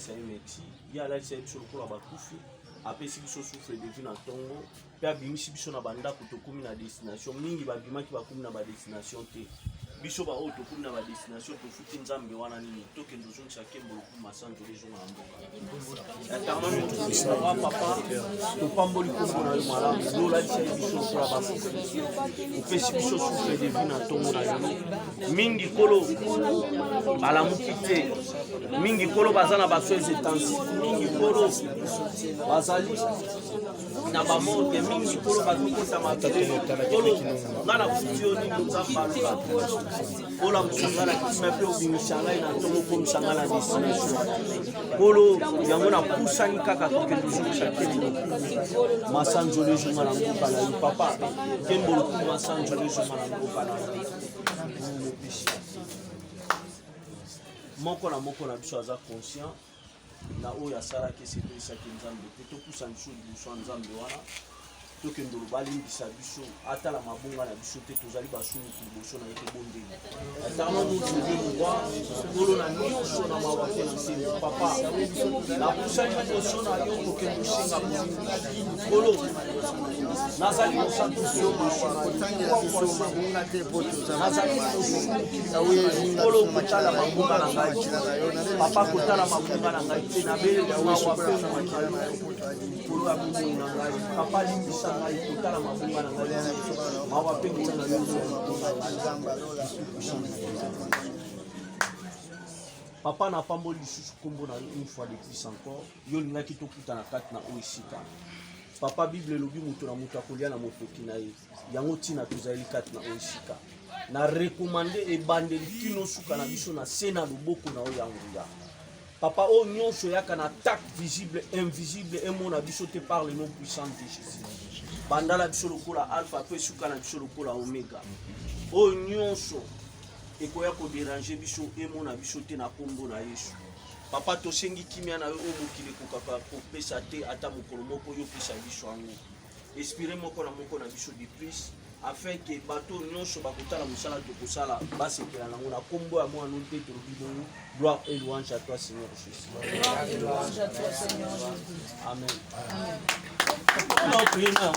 kopesa ye merci ye alalisa ye biso lokola bakufi apesi biso souffle de vie na ntongo mpe abimisi biso na bandako tokómi na destination mingi babimaki bakómi na badestination te biso baoyo tokómi na badestination tofuti nzambe wana nini tokende ozongisa nkembo lokumu masanjolo ezonga na mboka yatamami tokisawa papa topamboli kombo na yo malamu lolalisa ye biso lokola bakufi opesi biso souffle de vie na ntongo na yo mingi kolo balamuki te mingi kolo baza na basoins intensif mingi kolo bazali na bamorge mingi kolo bazokota mabele kolo nga na futi yo nini nzambe aluka kola mosanga na kisima mpe obimisa ngai na ntongo komisanga na destination kolo yango napusani kaka tokende ozongisa nkembo masanjolo ezonga na mboka na yo papa nkembo lokumu masanjolo ezonga na mboka na yo moko na moko na biso aza conscient na oyo asalaki esepelisaki nzambe te topusa biso liboso ya nzambe wana tokende balimbisa biso atala mabonga na biso te tozali basumuki liboso na ye tobondeli atama motude mwa kolo na nyonso na mawa te na nsemi papa napusani liboso na yo tokende osenga kolo nazali mosantusi yo nazali kolo kotala mabonga na ngai papa kotala mabonga na ngai te nabelela mawa pe kolo ya bomoi na ngai papa limbisa ngai kotala mabonga na ngai mawa pe kotala papa na pamboli lisusu kombo na une fois de plus encore yo lingaki tokutana kati na oyo esika papa bible elobi moto na moto akolia na motoki na ye yango ntina tozali kati na oyo esika na rekomande ebandeli kino suka na biso na se na loboko na oyo ya nguya papa oyo nyonso eyaka na attaque visible invisible emona biso te par le nom puissant de Jésus bandala biso lokola alpha mpe suka na biso lokola omega oyo nyonso ekoya kodéranger biso emona biso te na kombo na Yesu papa tosengi kimia na yo oyo mokili kokaka kopesa te ata mokolo moko yo pesa biso yango esprit moko na biso de plus afin que bato nyonso bakotala mosala tokosala basekela nango na kombo ya mwana mpe tolobi bongo gloire et louange à toi Seigneur Jésus. Gloire et louange à toi Seigneur Jésus. Amen. Amen. Non, priez-moi,